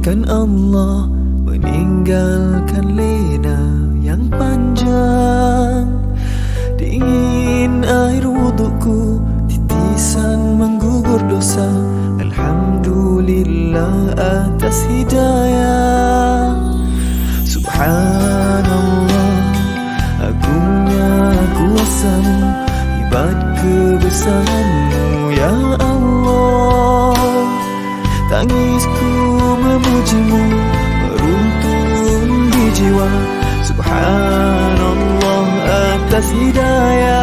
Kan Allah meninggalkan lena yang panjang. Dingin air wudukku, titisan menggugur dosa. Alhamdulillah atas hidayah. Subhanallah, agungnya kuasa-Mu, hebat kebesaran-Mu ya Allah. Tangisku memuji-Mu, meruntun di jiwa. Subhanallah atas hidayah.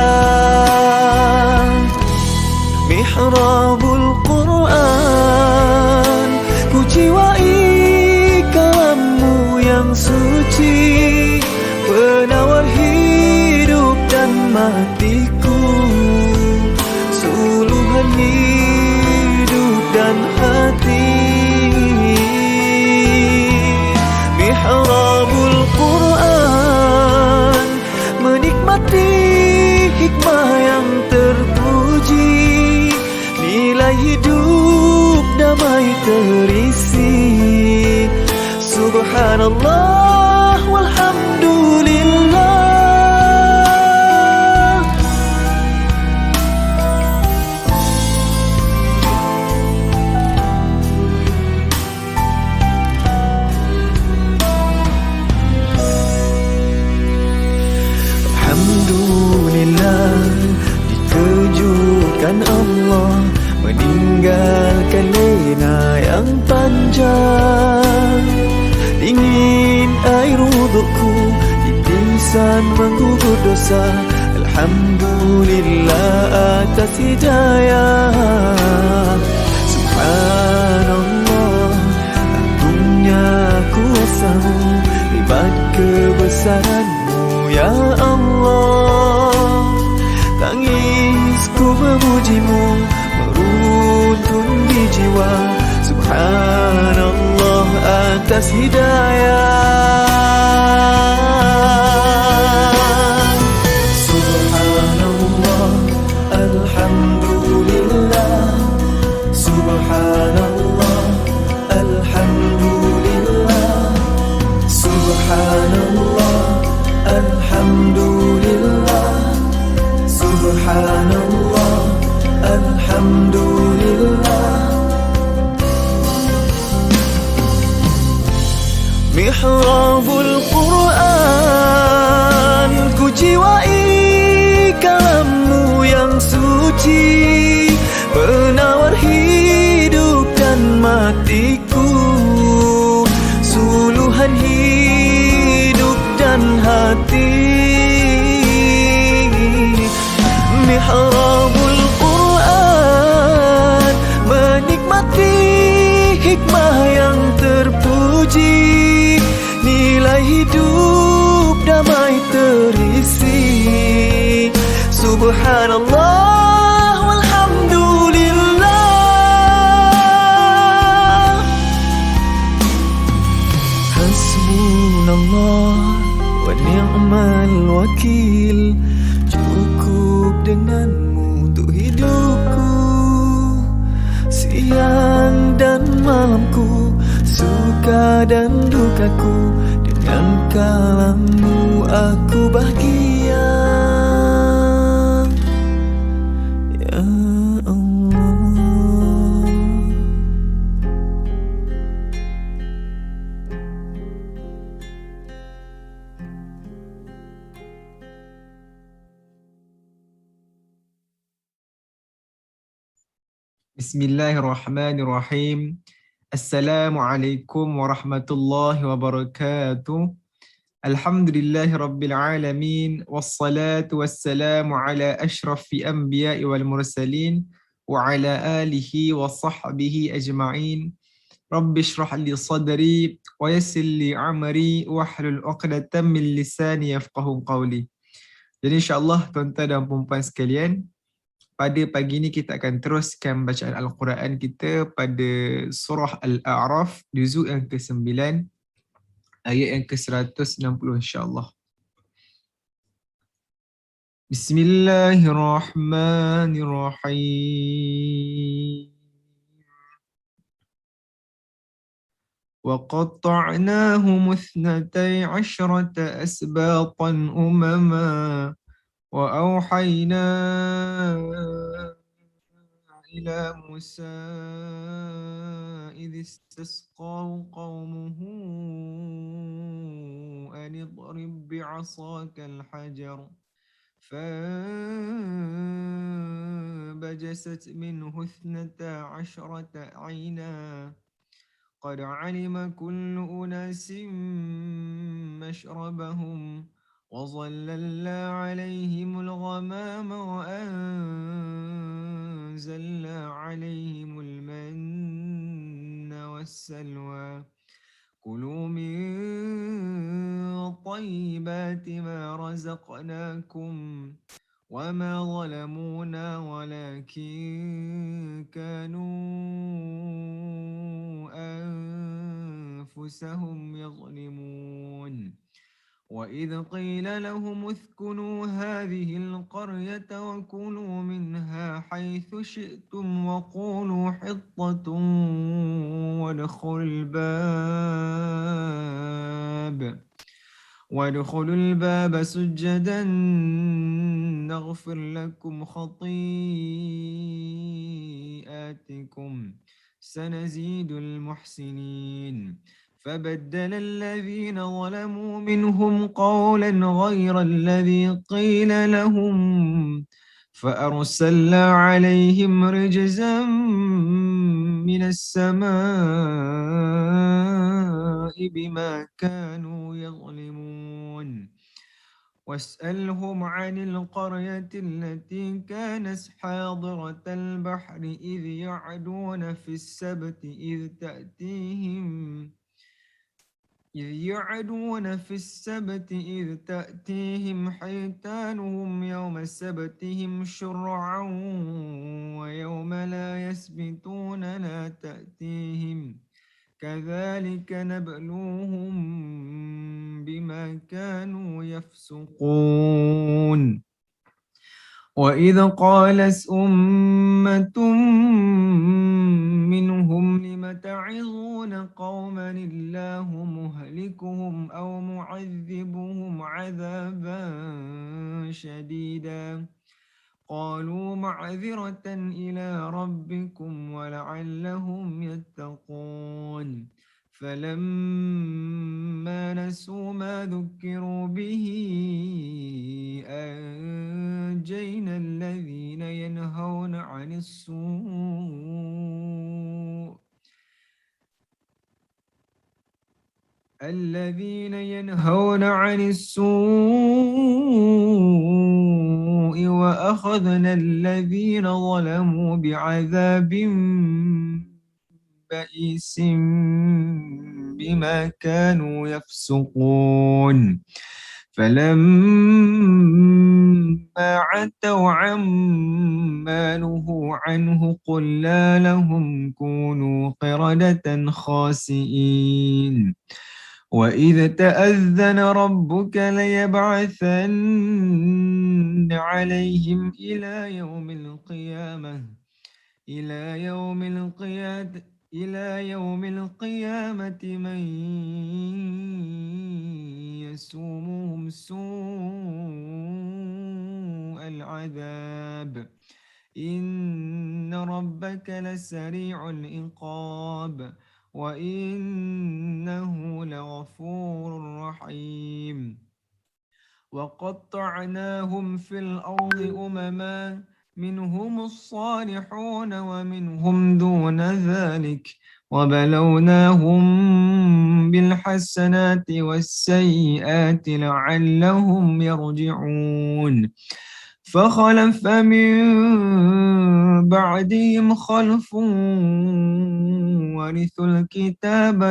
Mihrabul Quran, ku jiwai kalam-Mu yang suci, penawar hidup dan matiku, suluhan hidup dan hati. Mihrabul Quran, menikmati hikmah yang terpuji, nilai hidup damai terisi. Subhanallah walhamdulillah. Alhamdulillah, dikejutkan Allah meninggalkan lena yang panjang. Dingin air wudukku, titisan menggugur dosa. Alhamdulillah atas hidayah. Subhanallah, agungnya kuasa-Mu, hebat kebesaran-Mu ya Allah. Tangisku memuji-Mu, meruntun di jiwa. Subhanallah atas hidayah. Subhanallah, alhamdulillah. Subhanallah, alhamdulillah. Subhanallah, alhamdulillah. Subhanallah, alhamdulillah. Mihrabul Quran, ku jiwai kalam-Mu yang suci, penawar hidup dan matiku, suluhan hidup dan hati. Mihrabul Quran, menikmati hikmah yang terpuji, nilai hidup damai terisi. Subhanallah walhamdulillah. Hasbunallah wa ni'mal wakil, cukup dengan-Mu untuk hidupku. Siang dan malamku, suka dan dukaku, dengan kalam-Mu aku bahagia ya Allah. Bismillahirrahmanirrahim. Assalamualaikum warahmatullahi wabarakatuh. Alhamdulillahirabbil alamin, wassalatu wassalamu ala asyrafil anbiya'i wal mursalin wa ala alihi wa sahbihi ajma'in. Rabbi shrah li sadri wa yassir li amri wahlul 'uqdatam min lisani yafqahu qawli. Jadi insya-Allah tuan-tuan dan puan-puan sekalian, pada pagi ini kita akan teruskan bacaan Al-Quran kita pada surah Al-A'raf, juzuk yang ke-9, ayat yang ke-160 insya-Allah. Bismillahirrahmanirrahim. وقطعناهم 12 أسباطا أمما وأوحينا إلى موسى إذ استسقاه قومه أن اضرب بعصاك الحجر فانبجست منه 12 عينا قد علم كل أناس مشربهم وظللنا عليهم الغمام وأنزلنا عليهم المن والسلوى كلوا من طيبات ما رزقناكم وما ظلمونا ولكن كانوا أنفسهم يظلمون وإذ قيل لهم اسكنوا هذه القرية وكلوا منها حيث شئتم وادخلوا الباب سجدا نغفر لكم خطيئاتكم سنزيد المحسنين فبدل الذين ظلموا منهم قولا غير الذي قيل لهم فأرسلنا عليهم رجزا من السماء بما كانوا يظلمون واسألهم عن القرية التي كانت حاضرة البحر إذ يعدون في السبت إذ تأتيهم حيتانهم يوم سبتهم شرعا ويوم لا يسبتون لا تأتيهم كذلك نبلوهم بما كانوا يفسقون وإذ قالت أمة منهم لم تعظون قوما الله مهلكهم أو معذبهم عذابا شديدا قالوا معذرة إلى ربكم ولعلهم يتقون فلما نسوا ما ذكروا به أنجينا الذين ينهون عن السوء وأخذنا الذين ظلموا بعذاب بئيس بما كانوا يفسقون فلما عتوا عما نهوا عنه قلنا لهم كونوا قردة خاسئين وإذ تأذن ربك ليبعثن عليهم إلى يوم القيامة من يسومهم سوء العذاب إن ربك لسريع العقاب وإنه لغفور رحيم وقطعناهم في الأرض أمما منهم الصالحون ومنهم دون ذلك وبلوناهم بالحسنات والسيئات لعلهم يرجعون فخلف من بعدهم خلف ورثوا الكتاب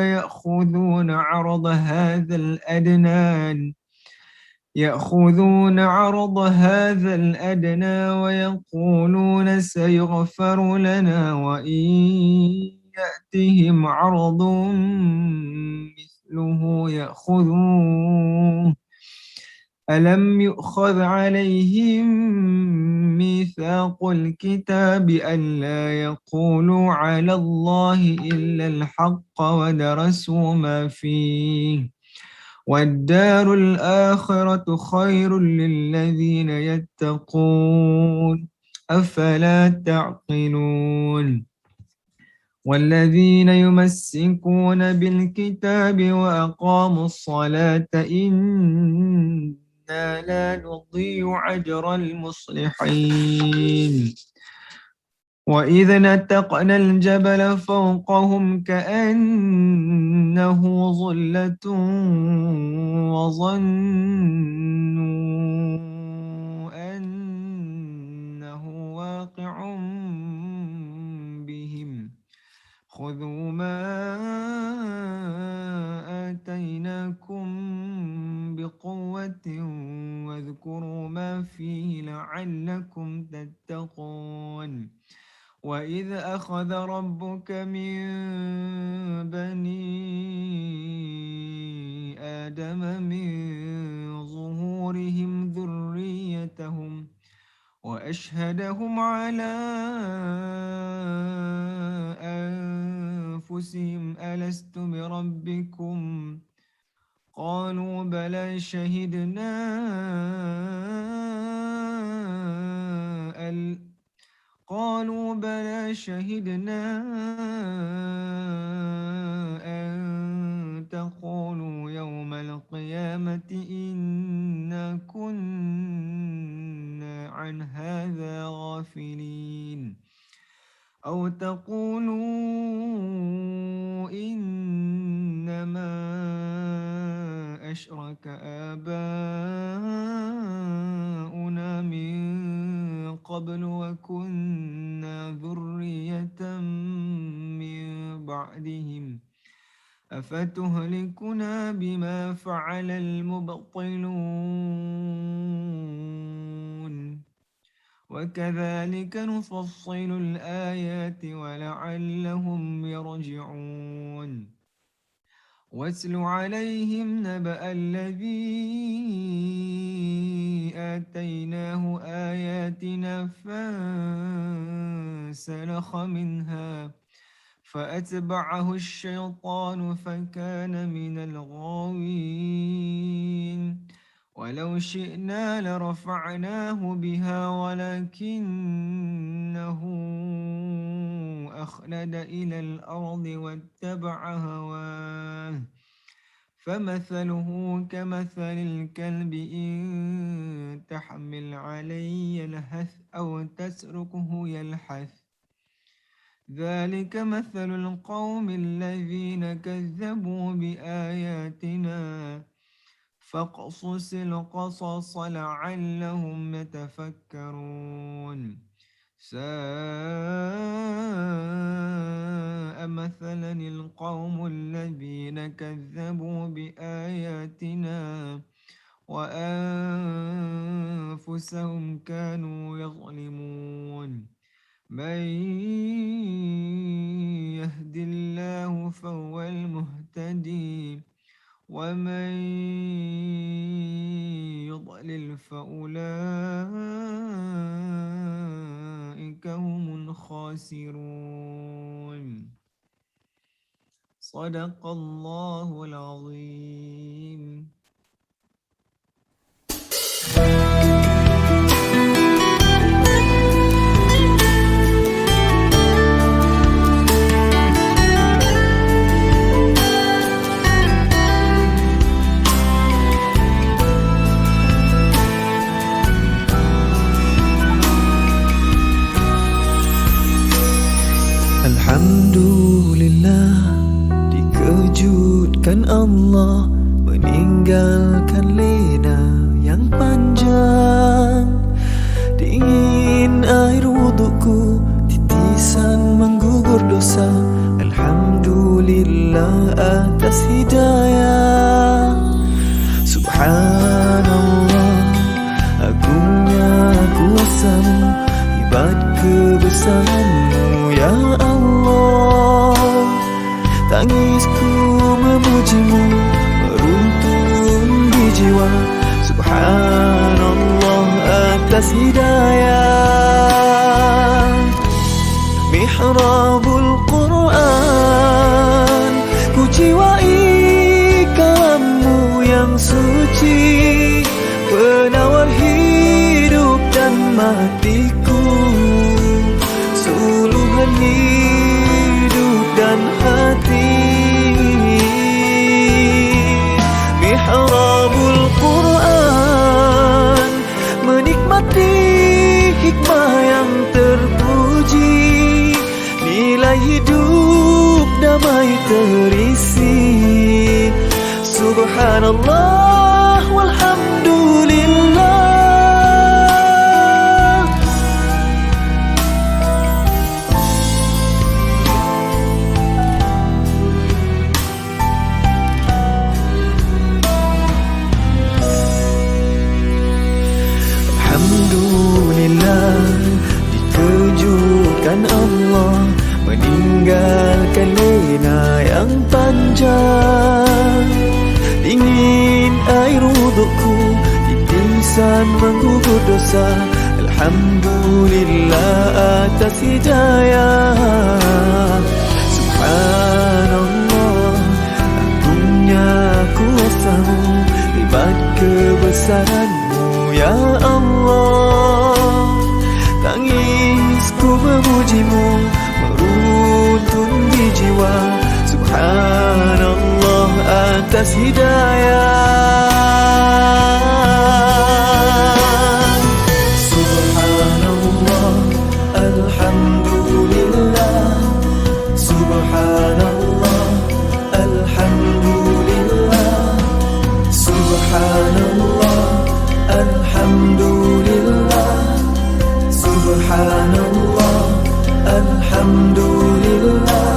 يأخذون عرض هذا الأدنى ويقولون سيغفر لنا وإن يأتهم عرض مثله يأخذوه ألم يؤخذ عليهم ميثاق الكتاب ألا يقولوا على الله إلا الحق ودرسوا ما فيه والدار الآخرة خير للذين يتقون أفلا تعقلون والذين يمسكون بالكتاب وأقاموا الصلاة إنا لا نضيع أجر المصلحين وإذ نتقنا الجبل فوقهم كأنه ظلة وظنوا أنه واقع بهم خذوا ما آتيناكم بقوة واذكروا ما فيه لعلكم تتقون وإذ أخذ ربك من بني آدم من ظهورهم ذريتهم وأشهدهم على أنفسهم ألست بربكم قالوا بلى شهدنا قالوا بلى شهدنا أن تقولوا يوم القيامة إنا كنا عن هذا غافلين أو تقولوا إنما أشرك آباؤنا من قبل وكنا ذرية من بعدهم أفتهلكنا بما فعل المبطلون وكذلك نفصل الآيات ولعلهم يرجعون واتل عليهم نبأ الذي آتيناه آياتنا فانسلخ منها فأتبعه الشيطان فكان من الغاوين ولو شئنا لرفعناه بها ولكنه أخلد إلى الأرض واتبع هواه فمثله كمثل الكلب إن تحمل عليه يلهث أو تتركه يلحث ذلك مثل القوم الذين كذبوا بآياتنا فاقصص القصص لعلهم يتفكرون ساء مثلا القوم الذين كذبوا بآياتنا وأنفسهم كانوا يظلمون من يهد الله فهو المهتدي ومن يضلل فأولئك هم الخاسرون صدق الله العظيم. Alhamdulillah, dikejutkan Allah meninggalkan lena yang panjang. Dingin air wudukku, titisan menggugur dosa. Alhamdulillah atas hidayah. Subhanallah, agungnya kuasamu, hebat kebesaranmu ya Allah. Tangisku memujimu meruntun di jiwa. Subhanallah atas hidayah. mihrabul Quran, ku jiwai kalammu yang suci, penawar hidup dan matiku, suluhan hidup dan hati. Mihrabul Quran, menikmati hikmah yang terpuji, nilai hidup damai terisi. Subhanallah walhamdulillah. Alhamdulillah, dikejutkan Allah meninggalkan lena yang panjang. Dingin air wudukku, titisan menggugur dosa. Alhamdulillah atas hidayah. Subhanallah, agungnya kuasamu, hebat kebesaranmu ya Allah. Tangisku memujimu, meruntun di jiwa. Subhanallah atas hidayah. Subhanallah, alhamdulillah. Subhanallah, alhamdulillah. Subhanallah, alhamdulillah. Subhanallah, alhamdulillah.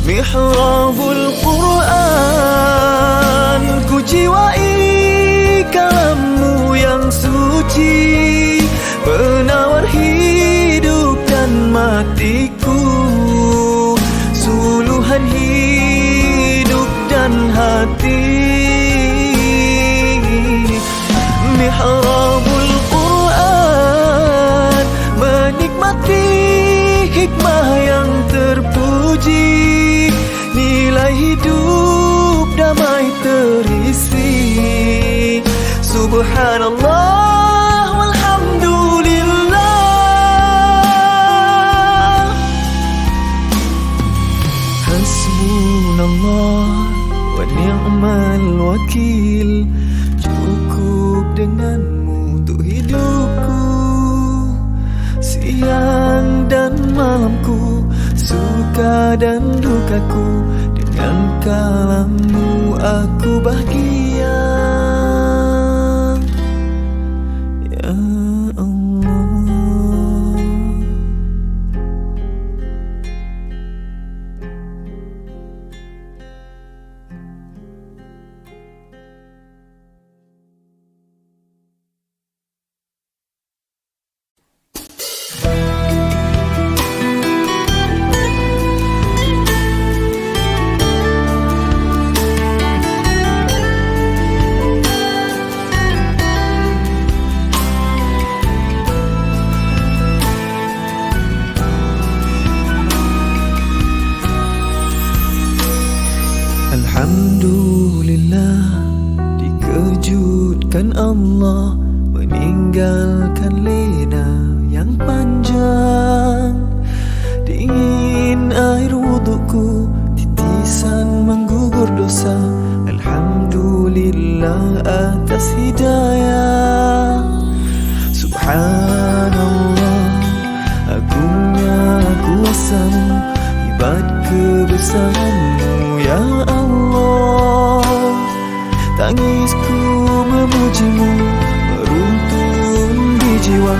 Mihrabul Quran, ku jiwai kalammu yang suci, penawar hidup dan matiku, suluhan hidup dan hati. Mihrabul Quran, menikmati hikmah yang terpuji, nilai hidup damai terisi. Subhanallah walhamdulillah. Hasbunallah wa ni'mal wakil, cukup denganmu untuk hidupku, siang dan malamku, suka dan dukaku, dengan kalammu aku bahagia. Ya Allah. Alhamdulillah, dikejutkan Allah meninggalkan lena yang panjang. Dingin air wudukku, titisan menggugur dosa. Alhamdulillah atas hidayah. Subhanallah, agungnya kuasamu, hebat kebesaranmu ya Allah. Tangisku memujimu, meruntun di jiwa.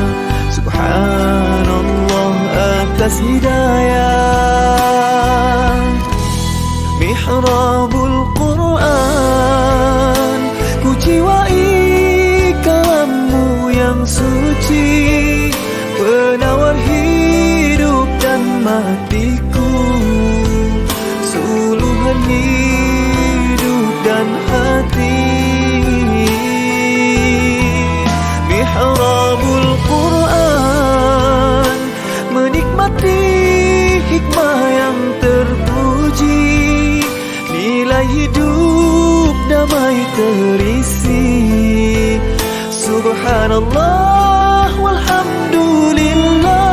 Subhanallah atas hidayah. Mihrabul Quran, ku jiwai kalammu yang suci, penawar hidup dan matiku, suluhan hidup dan hati. Mihrabul Quran, terisi. Subhanallah walhamdulillah.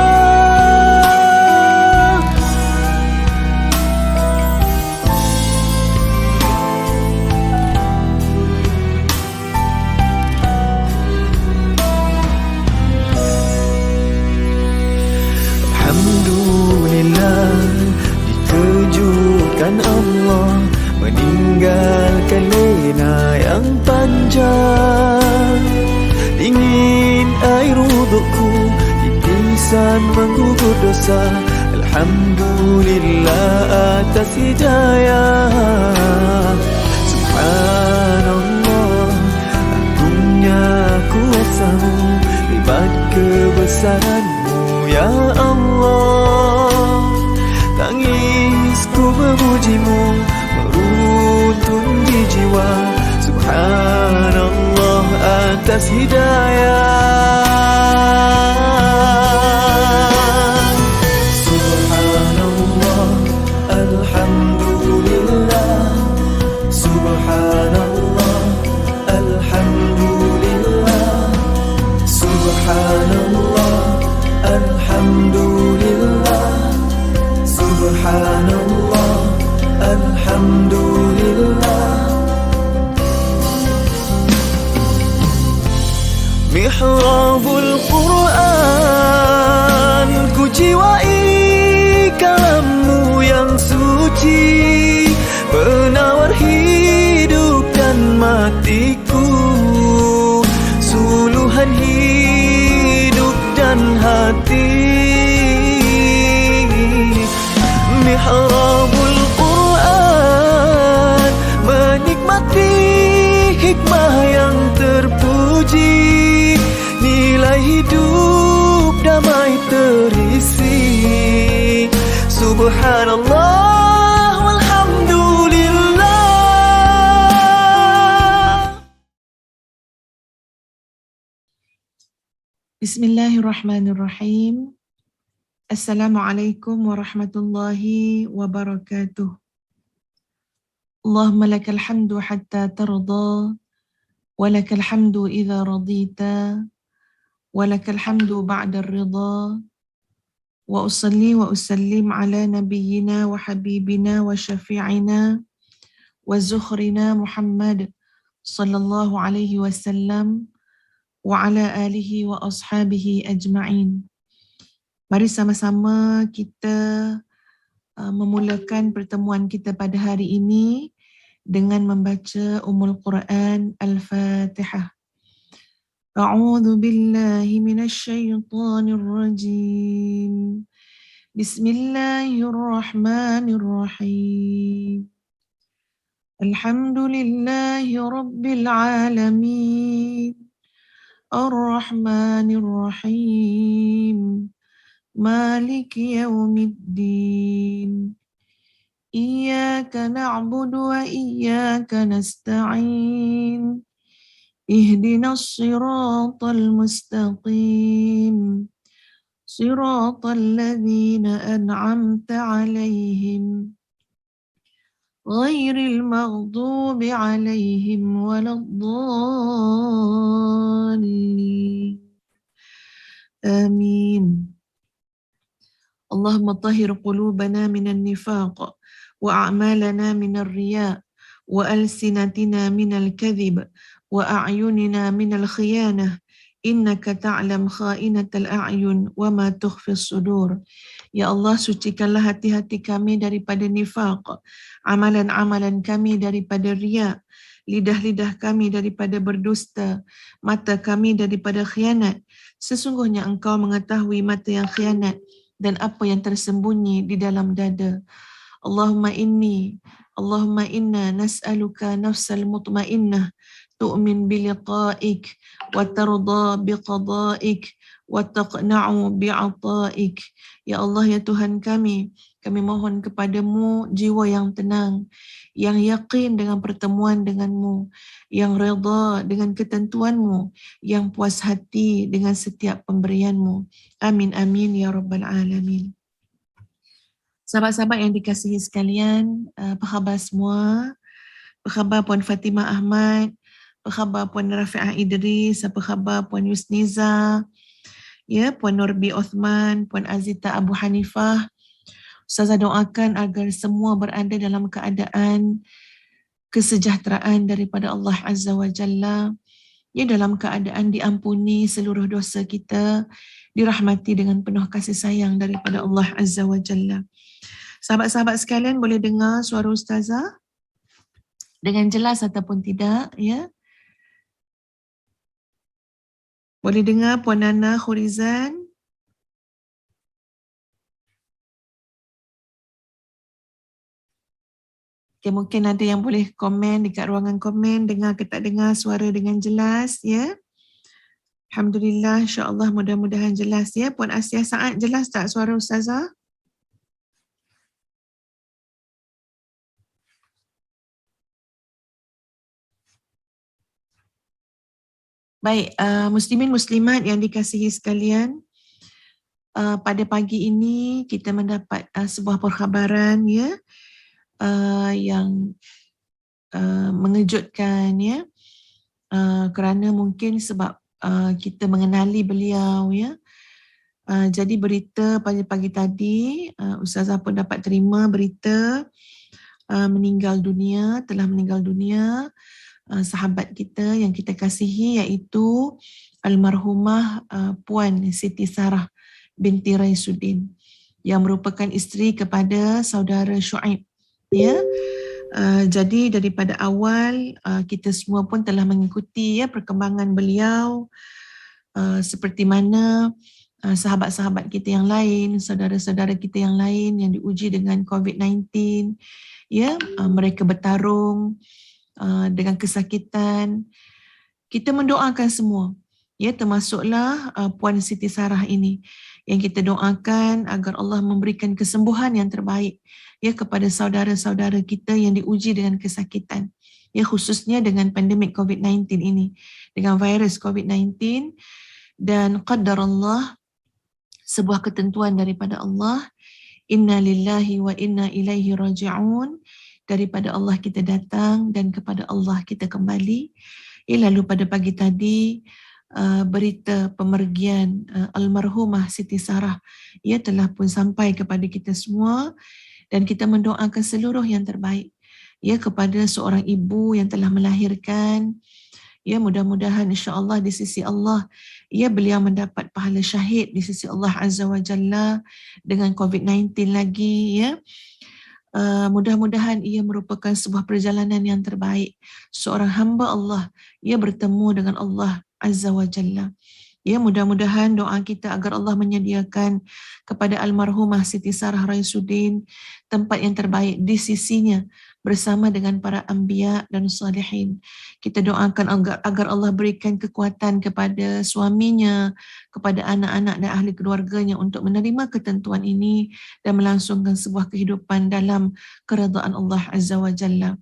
Alhamdulillah, dikejutkan Allah meninggalkan lena yang panjang. Dingin air wudukku, titisan menggugur dosa. Alhamdulillah atas hidayah. Subhanallah, agungnya kuasa-Mu, hebat kebesaran-Mu ya Allah. Tangisku memuji-Mu, meruntun di jiwa. Subhanallah atas hidayah. Subhanallah, alhamdulillah. Subhanallah, alhamdulillah. Subhanallah, alhamdulillah. Subhanallah, alhamdulillah. Mihrabul Quran, ku jiwai kalam-Mu yang suci, penawar hidup dan matiku, suluhan hidup dan hati. Mihrabul Quran, menikmati hikmah yang terpuji, nilai hidup damai terisi. Subhanallah walhamdulillah. Bismillahirrahmanirrahim. Assalamualaikum warahmatullahi wabarakatuh. Allahumma lakal hamdu hatta tarda, walakal hamdu idza radita, walakal hamdu ba'da ar-ridha. Wa usalli wa usallim ala nabiyyina wa habibina wa syafi'ina wa zukhrina Muhammad sallallahu alaihi wasallam wa ala alihi wa ashabihi ajma'in. Mari sama-sama kita memulakan pertemuan kita pada hari ini dengan membaca Ummul Quran Al-Fatihah. A'udzu billahi minasy syaithanir rajim. Bismillahirrahmanirrahim. Alhamdulillahi rabbil alamin. Ar-Rahmanir Rahim. Maliki yaumiddin. Iyyaka na'budu wa iyyaka nasta'in. Ihdinas siratal mustaqim. Siratal ladzina an'amta 'alaihim. Ghairil maghdubi 'alaihim waladdallin. Amin. Allahumma tahhir qulubana minan nifaq wa a'malana minar riya wa alsinatina minal kadhib wa a'yunina minal khiyanah innaka ta'lam kha'inatal a'yun wa ma tukhfis sudur. Ya Allah, sucikanlah hati-hati kami daripada nifaq, amalan-amalan kami daripada riya, lidah-lidah kami daripada berdusta, mata kami daripada khianat. Sesungguhnya Engkau mengetahui mata yang khianat dan apa yang tersembunyi di dalam dada. Allahumma inna nas'aluka nafsal mutmainnah tu'min biliqa'ik wa tarda biqada'ik wa taqna'u bi'ata'ik. Ya Allah, ya Tuhan kami mohon kepadamu jiwa yang tenang, yang yakin dengan pertemuan denganmu, yang redha dengan ketentuanmu, yang puas hati dengan setiap pemberianmu. Amin, amin, ya Rabbal Alamin. Sahabat-sahabat yang dikasihi sekalian, apa khabar semua? Apa khabar Puan Fatimah Ahmad? Apa khabar Puan Rafi'ah Idris? Apa khabar Puan Yusniza? Ya, Puan Nurbi Osman, Puan Azita Abu Hanifah. Ustazah doakan agar semua berada dalam keadaan kesejahteraan daripada Allah Azza wa Jalla. Ya, dalam keadaan diampuni seluruh dosa kita, dirahmati dengan penuh kasih sayang daripada Allah Azza wa Jalla. Sahabat-sahabat sekalian, boleh dengar suara Ustazah dengan jelas ataupun tidak? Ya, boleh dengar Puan Nana Khurizan? Okay, mungkin ada yang boleh komen dekat ruangan komen, dengar ke tak dengar suara dengan jelas, ya. Alhamdulillah, insya-Allah mudah-mudahan jelas, ya. Puan Asia Saad, jelas tak suara Ustazah? Baik, muslimin muslimat yang dikasihi sekalian, pada pagi ini kita mendapat sebuah perkhabaran, ya, yang mengejutkan, ya, kerana mungkin sebab kita mengenali beliau, ya. Jadi berita pagi-pagi tadi, Ustazah pun dapat terima berita telah meninggal dunia sahabat kita yang kita kasihi, iaitu almarhumah Puan Siti Sarah binti Raisuddin yang merupakan isteri kepada saudara Syuaib, ya. Jadi daripada awal kita semua pun telah mengikuti, ya, perkembangan beliau, seperti mana sahabat-sahabat kita yang lain, saudara-saudara kita yang lain yang diuji dengan COVID-19, ya, mereka bertarung dengan kesakitan. Kita mendoakan semua, ya, termasuklah Puan Siti Sarah ini, yang kita doakan agar Allah memberikan kesembuhan yang terbaik, ya, kepada saudara-saudara kita yang diuji dengan kesakitan, ya, khususnya dengan pandemik COVID-19 ini, dengan virus COVID-19. Dan qadarullah, sebuah ketentuan daripada Allah, inna lillahi wa inna ilaihi raji'un, daripada Allah kita datang dan kepada Allah kita kembali. Lalu pada pagi tadi berita pemergian almarhumah Siti Sarah, ia telah pun sampai kepada kita semua, dan kita mendoakan seluruh yang terbaik, ya, kepada seorang ibu yang telah melahirkan. Ya, mudah-mudahan insya-Allah di sisi Allah, ya, beliau mendapat pahala syahid di sisi Allah Azza wa Jalla dengan COVID-19 lagi, ya. Mudah-mudahan ia merupakan sebuah perjalanan yang terbaik. Seorang hamba Allah, ia bertemu dengan Allah Azza wa Jalla. Ya, mudah-mudahan doa kita agar Allah menyediakan kepada almarhumah Siti Sarah Raisuddin tempat yang terbaik di sisinya bersama dengan para anbiya dan salihin. Kita doakan agar Allah berikan kekuatan kepada suaminya, kepada anak-anak dan ahli keluarganya untuk menerima ketentuan ini dan melangsungkan sebuah kehidupan dalam keredaan Allah Azza wa Jalla.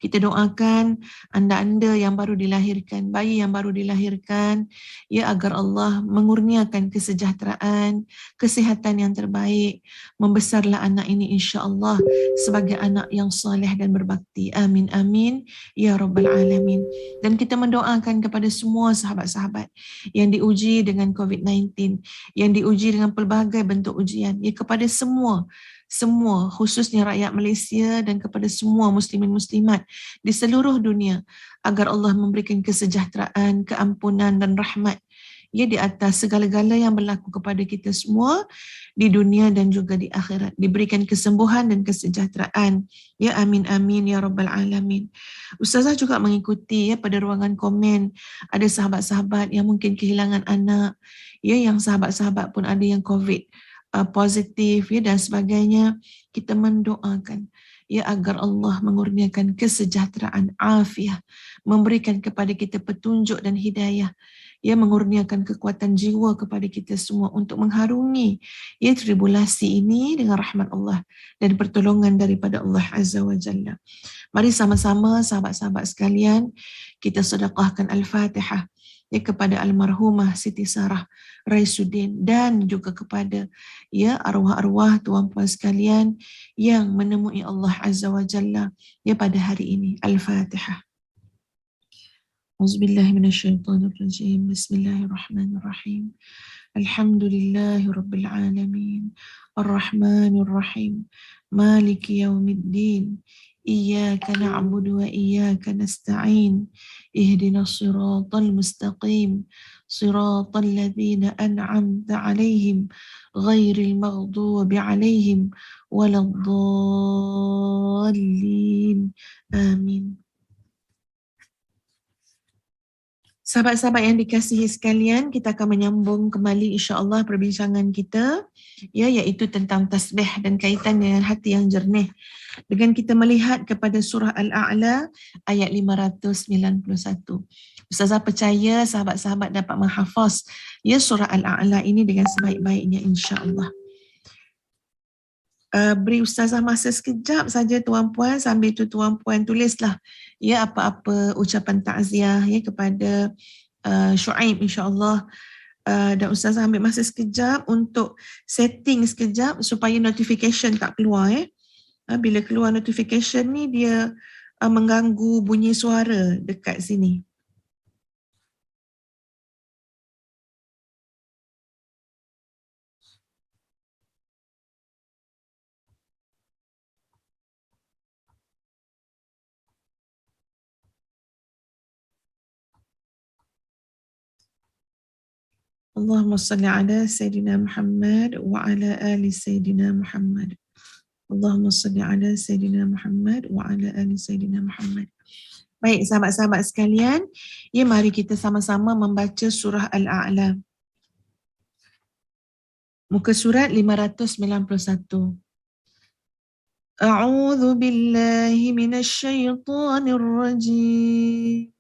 Kita doakan anda-anda yang baru dilahirkan, bayi yang baru dilahirkan, ya, agar Allah mengurniakan kesejahteraan, kesihatan yang terbaik, membesarlah anak ini insya-Allah sebagai anak yang saleh dan berbakti. Amin amin ya rabbal alamin. Dan kita mendoakan kepada semua sahabat-sahabat yang diuji dengan COVID-19, yang diuji dengan pelbagai bentuk ujian, ya, kepada semua khususnya rakyat Malaysia dan kepada semua muslimin muslimat di seluruh dunia, agar Allah memberikan kesejahteraan, keampunan dan rahmat, ya, di atas segala-gala yang berlaku kepada kita semua di dunia dan juga di akhirat. Diberikan kesembuhan dan kesejahteraan, ya, amin amin ya rabbal alamin. Ustazah juga mengikuti, ya, pada ruangan komen ada sahabat-sahabat yang mungkin kehilangan anak, ya, yang sahabat-sahabat pun ada yang COVID positif, ya, dan sebagainya. Kita mendoakan, ya, agar Allah mengurniakan kesejahteraan, afiah, memberikan kepada kita petunjuk dan hidayah, ya, mengurniakan kekuatan jiwa kepada kita semua untuk mengharungi, ya, tribulasi ini dengan rahmat Allah dan pertolongan daripada Allah Azza wa Jalla. Mari sama-sama sahabat-sahabat sekalian kita sedekahkan Al-Fatihah, ya, kepada almarhumah Siti Sarah Raisuddin dan juga kepada, ya, arwah-arwah tuan-puan sekalian yang menemui Allah Azza wa Jalla, ya, pada hari ini. Al-Fatihah. Auzubillahi minasyaitonirrajim. Bismillahirrahmanirrahim. Alhamdulillahi rabbil alamin. Arrahmanir rahim. Maliki yaumiddin. Iyyaka na'budu wa iyyaka nasta'in. Ihdinas siratal mustaqim. Siratal ladzina an'amta 'alaihim ghairil maghdubi 'alaihim waladdallin. Amin. Sahabat-sahabat yang dikasihi sekalian, kita akan menyambung kembali insya-Allah perbincangan kita, ya, iaitu tentang tasbih dan kaitan dengan hati yang jernih. Dengan kita melihat kepada surah Al-A'la ayat 591. Ustazah percaya sahabat-sahabat dapat menghafaz ya surah Al-A'la ini dengan sebaik-baiknya insya-Allah. Beri Ustazah masa sekejap saja tuan-puan, sambil tu tuan-puan tulislah ya apa-apa ucapan takziah ya kepada Syuaib insya-Allah. Dan Ustazah ambil masa sekejap untuk setting sekejap supaya notification tak keluar bila keluar notification ni dia mengganggu bunyi suara dekat sini. Allahumma salli ala Sayyidina Muhammad wa ala ali Sayyidina Muhammad. Allahumma salli ala Sayyidina Muhammad wa ala ali Sayyidina Muhammad. Baik sahabat-sahabat sekalian, ya mari kita sama-sama membaca surah Al-A'la. Muka surat 591. A'udzu billahi minasy syaithanir rajim.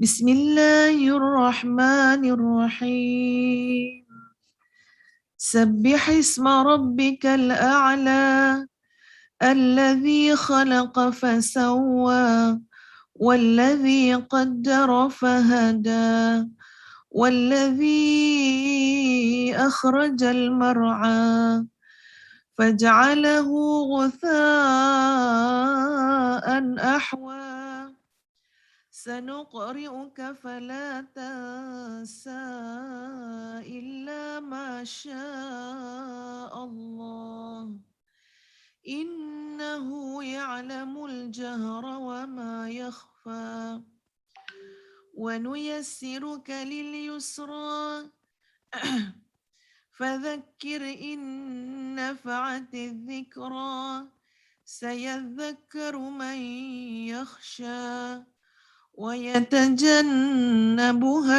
Bismillahirrahmanirrahim. Sabbih isma rabbikal a'la alladhi khalaqa fasawwa walladhi qaddara fahada walladhi akhrajal mar'a faj'alahu ghutha'an ahwa. سنقرئك فلا تنسى إلا ما شاء الله إنه يعلم الجهر وما يخفى ونيسرك لليسرى فذكر إن نفعت الذكرى سيذكر من يخشى ويتجنبها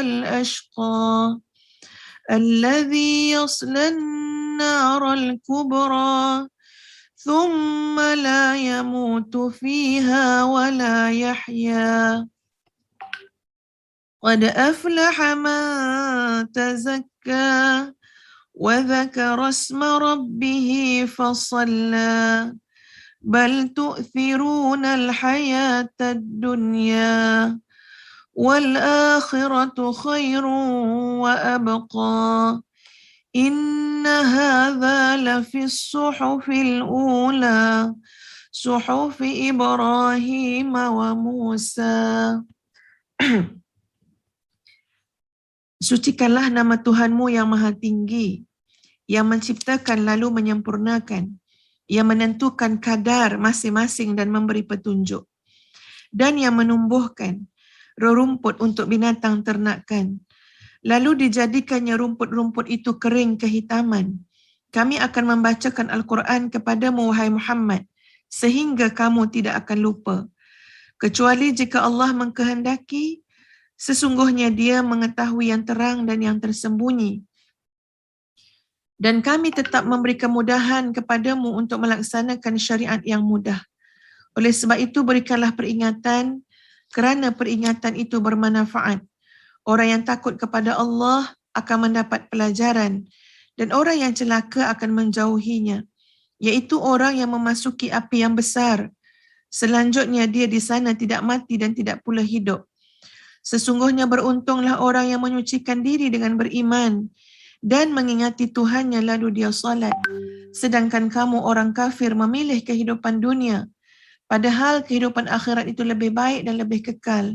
الأشقى الذي يصلى النار الكبرى ثم لا يموت فيها ولا يحيا قد أفلح من تزكى وذكر اسم ربه فصلى بل تؤثرون الحياة الدنيا والآخرة خير وأبقى إن هذا لفي الصحف الأولى صحف إبراهيم وموسى. Sucikanlah nama Tuhanmu yang maha tinggi, yang menciptakan lalu menyempurnakan, yang menentukan kadar masing-masing dan memberi petunjuk, dan yang menumbuhkan rumput untuk binatang ternakan, lalu dijadikannya rumput-rumput itu kering kehitaman. Kami akan membacakan Al-Quran kepadamu, wahai Muhammad, sehingga kamu tidak akan lupa, kecuali jika Allah mengkehendaki. Sesungguhnya Dia mengetahui yang terang dan yang tersembunyi. Dan kami tetap memberi kemudahan kepadamu untuk melaksanakan syariat yang mudah. Oleh sebab itu berikanlah peringatan, kerana peringatan itu bermanfaat. Orang yang takut kepada Allah akan mendapat pelajaran, dan orang yang celaka akan menjauhinya, iaitu orang yang memasuki api yang besar. Selanjutnya dia di sana tidak mati dan tidak pula hidup. Sesungguhnya beruntunglah orang yang menyucikan diri dengan beriman dan mengingati Tuhannya lalu dia salat. Sedangkan kamu orang kafir memilih kehidupan dunia, padahal kehidupan akhirat itu lebih baik dan lebih kekal.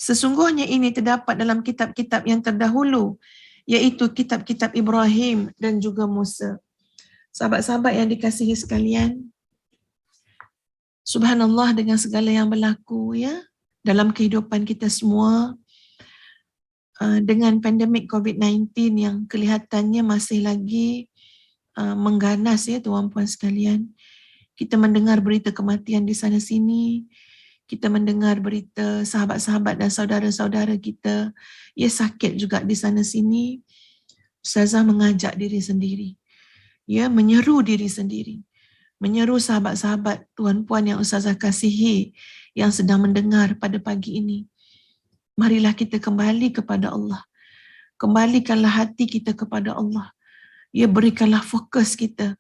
Sesungguhnya ini terdapat dalam kitab-kitab yang terdahulu, iaitu kitab-kitab Ibrahim dan juga Musa. Sahabat-sahabat yang dikasihi sekalian, subhanallah, dengan segala yang berlaku ya dalam kehidupan kita semua, dengan pandemik COVID-19 yang kelihatannya masih lagi mengganas ya tuan-puan sekalian. Kita mendengar berita kematian di sana sini, kita mendengar berita sahabat-sahabat dan saudara-saudara kita ya sakit juga di sana sini. Ustazah mengajak diri sendiri, ya, menyeru diri sendiri, menyeru sahabat-sahabat tuan-puan yang Ustazah kasihi yang sedang mendengar pada pagi ini. Marilah kita kembali kepada Allah. Kembalikanlah hati kita kepada Allah. Ya, berikanlah fokus kita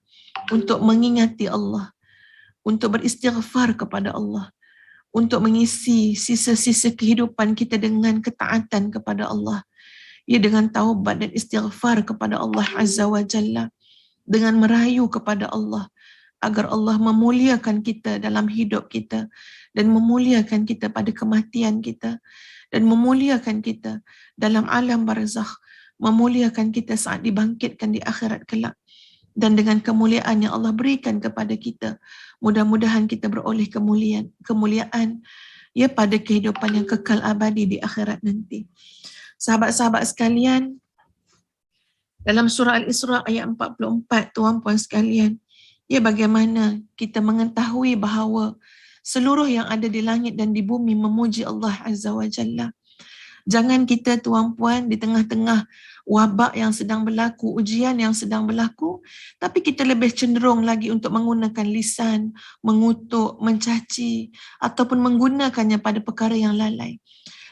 untuk mengingati Allah, untuk beristighfar kepada Allah, untuk mengisi sisa-sisa kehidupan kita dengan ketaatan kepada Allah. Ya, dengan taubat dan istighfar kepada Allah Azza wa Jalla, dengan merayu kepada Allah agar Allah memuliakan kita dalam hidup kita dan memuliakan kita pada kematian kita dan memuliakan kita dalam alam barzakh, memuliakan kita saat dibangkitkan di akhirat kelak. Dan dengan kemuliaan yang Allah berikan kepada kita, mudah-mudahan kita beroleh kemuliaan ya pada kehidupan yang kekal abadi di akhirat nanti. Sahabat-sahabat sekalian, dalam surah Al-Isra ayat 44, tuan-puan sekalian, ya, bagaimana kita mengetahui bahawa seluruh yang ada di langit dan di bumi memuji Allah Azza wa Jalla. Jangan kita tuan-puan di tengah-tengah wabak yang sedang berlaku, ujian yang sedang berlaku, tapi kita lebih cenderung lagi untuk menggunakan lisan, mengutuk, mencaci ataupun menggunakannya pada perkara yang lalai.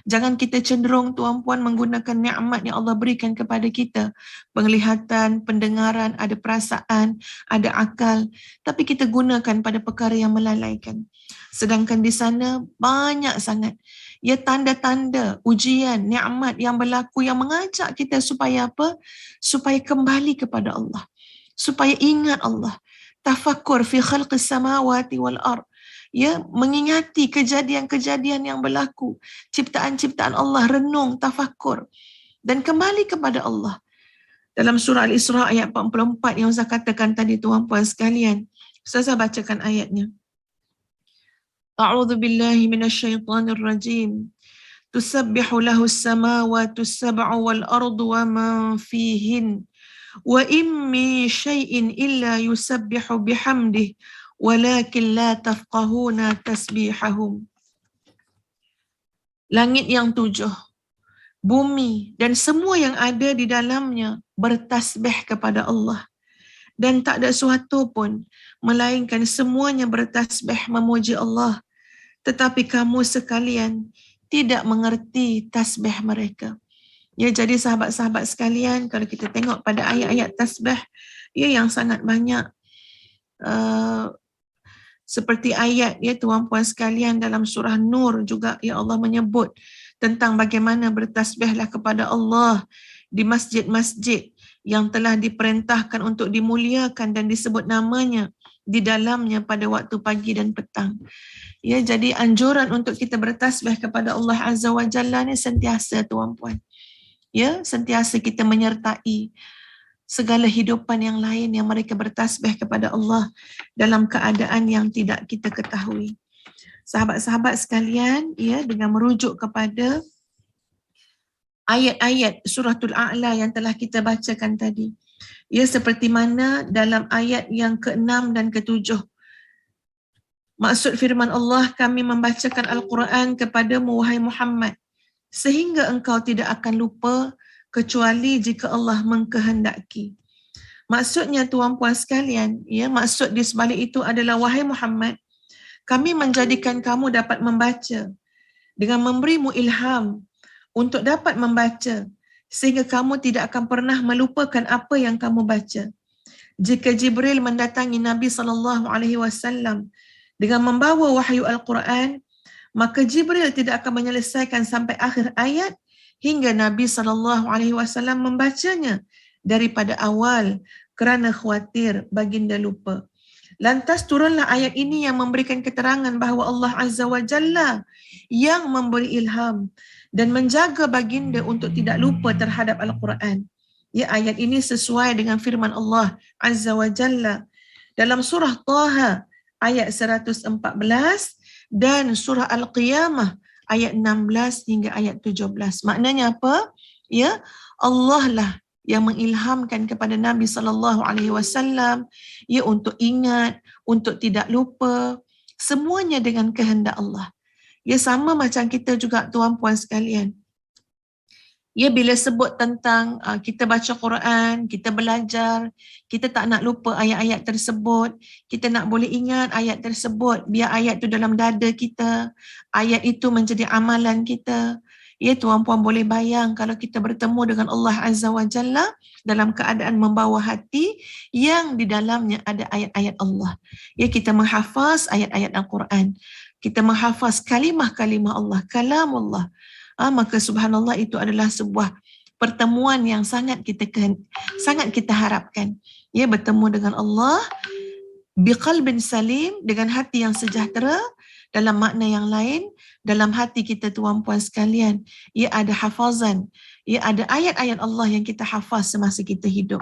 Jangan kita cenderung tuan-puan menggunakan nikmat yang Allah berikan kepada kita, penglihatan, pendengaran, ada perasaan, ada akal, tapi kita gunakan pada perkara yang melalaikan. Sedangkan di sana banyak sangat ya tanda-tanda ujian, nikmat yang berlaku yang mengajak kita supaya apa? Supaya kembali kepada Allah, supaya ingat Allah. Tafakkur fi khalqis samawati wal ard. Ya, mengingati kejadian-kejadian yang berlaku, ciptaan-ciptaan Allah, renung, tafakkur dan kembali kepada Allah. Dalam surah Al-Isra ayat 44 yang saya katakan tadi tuan-puan sekalian, saya bacakan ayatnya. A'udzu billahi minasyaitonir rajim. Tusabbihu lahu as-samawati as-sab'u wal ardu wa man fihin wa in min syai'in illa yusabbihu bihamdihi walakin la tafqahuna tasbihahum. Langit yang 7, bumi dan semua yang ada di dalamnya bertasbih kepada Allah, dan tak ada sesuatu pun melainkan semuanya bertasbih memuji Allah, tetapi kamu sekalian tidak mengerti tasbih mereka. Ya, jadi sahabat-sahabat sekalian, kalau kita tengok pada ayat-ayat tasbih ya yang sangat banyak, seperti ayat ya tuan-puan sekalian dalam surah Nur juga ya Allah menyebut tentang bagaimana bertasbihlah kepada Allah di masjid-masjid yang telah diperintahkan untuk dimuliakan dan disebut namanya di dalamnya pada waktu pagi dan petang. Ya, jadi anjuran untuk kita bertasbih kepada Allah Azza wa Jalla ni sentiasa tuan-puan. Ya, sentiasa kita menyertai segala hidupan yang lain yang mereka bertasbih kepada Allah dalam keadaan yang tidak kita ketahui. Sahabat-sahabat sekalian, ya, dengan merujuk kepada ayat-ayat suratul A'la yang telah kita bacakan tadi, ya, seperti mana dalam ayat yang ke-6 dan ke-7, maksud firman Allah, kami membacakan Al-Quran kepadamu wahai Muhammad sehingga engkau tidak akan lupa kecuali jika Allah mengkehendaki. Maksudnya tuan-puan sekalian, ya, maksud di sebalik itu adalah wahai Muhammad, kami menjadikan kamu dapat membaca dengan memberimu ilham untuk dapat membaca sehingga kamu tidak akan pernah melupakan apa yang kamu baca. Jika Jibril mendatangi Nabi SAW dengan membawa wahyu Al-Quran, maka Jibril tidak akan menyelesaikan sampai akhir ayat hingga Nabi SAW membacanya daripada awal kerana khawatir baginda lupa. Lantas turunlah ayat ini yang memberikan keterangan bahawa Allah Azza wa Jalla yang memberi ilham dan menjaga baginda untuk tidak lupa terhadap Al-Quran. Ya, ayat ini sesuai dengan firman Allah Azza wa Jalla dalam surah Taha ayat 114 dan surah Al-Qiyamah ayat 16 hingga ayat 17. Maknanya apa? Ya, Allah lah yang mengilhamkan kepada Nabi SAW ya untuk ingat, untuk tidak lupa, semuanya dengan kehendak Allah. Ya, sama macam kita juga tuan-puan sekalian. Ya, bila sebut tentang kita baca Quran, kita belajar, kita tak nak lupa ayat-ayat tersebut, kita nak boleh ingat ayat tersebut, biar ayat itu dalam dada kita, ayat itu menjadi amalan kita. Ya, tuan-puan boleh bayang kalau kita bertemu dengan Allah Azza wa Jalla dalam keadaan membawa hati yang di dalamnya ada ayat-ayat Allah. Ya, kita menghafaz ayat-ayat Al-Quran. Kita menghafaz kalimah-kalimah Allah, kalam Allah. Maka subhanallah itu adalah sebuah pertemuan yang sangat kita harapkan. Ya, bertemu dengan Allah biqalbin salim, dengan hati yang sejahtera. Dalam makna yang lain, dalam hati kita tuan-puan sekalian, ia ada hafazan, ia ada ayat-ayat Allah yang kita hafaz semasa kita hidup.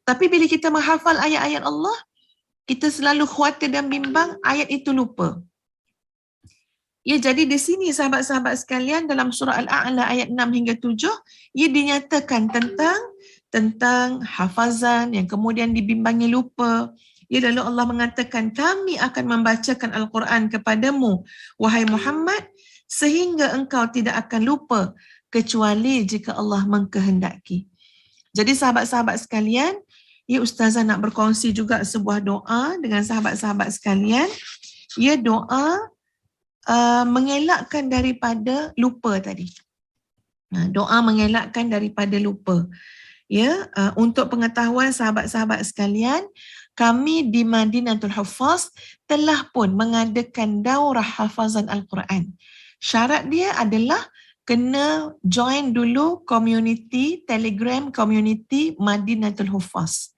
Tapi bila kita menghafal ayat-ayat Allah, kita selalu khawatir dan bimbang ayat itu lupa. Ya, jadi di sini sahabat-sahabat sekalian dalam surah Al-A'la ayat 6 hingga 7, ia dinyatakan tentang hafazan yang kemudian dibimbangi lupa. Ya, lalu Allah mengatakan, kami akan membacakan Al-Quran kepadamu, wahai Muhammad, sehingga engkau tidak akan lupa kecuali jika Allah mengkehendaki. Jadi sahabat-sahabat sekalian, ya, Ustazah nak berkongsi juga sebuah doa dengan sahabat-sahabat sekalian. Ya, doa mengelakkan daripada lupa tadi. Doa mengelakkan daripada lupa. Ya, untuk pengetahuan sahabat-sahabat sekalian, kami di Madinatul Huffaz telah pun mengadakan daurah hafazan Al-Quran. Syarat dia adalah kena join dulu community, Telegram community Madinatul Huffaz.